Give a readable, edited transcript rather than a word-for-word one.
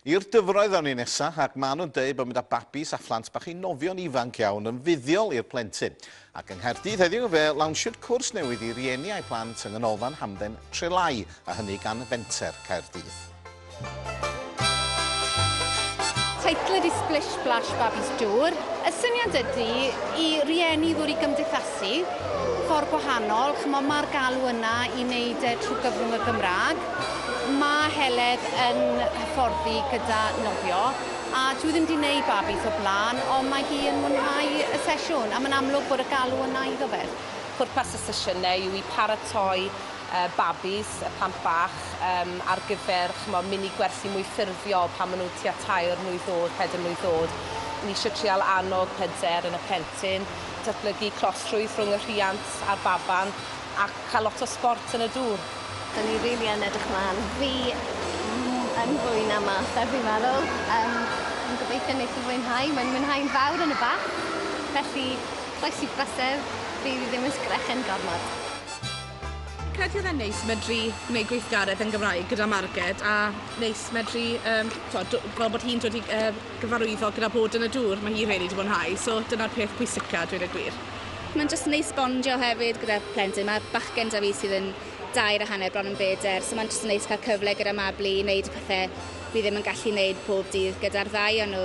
I'r dyfroedd awn ni nesaf, ac maen nhw'n dweud bod mynd â babis a phlant bach i nofio'n ifanc iawn yn fuddiol i'r plentyn. Ac yng Nghaerdydd heddiw fe lawnsiwyd cwrs newydd i rieni a'i plant yng nghanolfan hamdden Nhrelai, a hynny gan Menter Caerdydd. Teitl ydi Sblish Sblash Babis Dwr. Y syniad ydy i rieni ddod i gymdeithasu, ffordd gwahanol, chymod mae'r galw yna i wneud trwy gyfrwng y Gymraeg. Mae Heledd yn hyfforddi gyda nofio, a dwi ddim wedi gwneud babis o blaen, ond mae hi yn mwynhau y sesiwn, a mae'n amlwg bod y galw yna iddo fe. Pwrpas y sesiynau yw i paratoi babis, y plant bach, ar gyfer mynd i gwerthu mwy ffurfiol pan maen nhw tua 3 mlwydd oed, 4 mlwydd oed. Ni eisiau trial annog hyder yn y plentyn, datblygu closrwydd rhwng y rhiant a'r baban, a cael lot o sport yn y dŵr. Da ni rili yn edrych mlaen. Fi yn fwy na mas, fi'n meddwl. Yn gobeithio wneud i fwynhau. Mae'n mwynhau'n fawr yn y bach. Felly, croes i brysur, fi ddim yn sgrechen gormod. Credu oedd e'n neis medru gwneud gweithgaredd yn Gymraeg gyda marged a neis medru, fel bod hi'n dod i gyfarwyddo gyda bod yn y dŵr, mae hi rili wedi mwynhau, so dyna'r peth pwysica, dwi'n y gwir. Mae'n jyst neis bondio hefyd gyda plentyn. Mae bachgen da fi sydd yn 2.5 bron yn 4, so mae'n jyst neis cael cyfle gyda mablu i wneud pethau fi ddim yn gallu wneud pob dydd gyda'r 2 o nhw.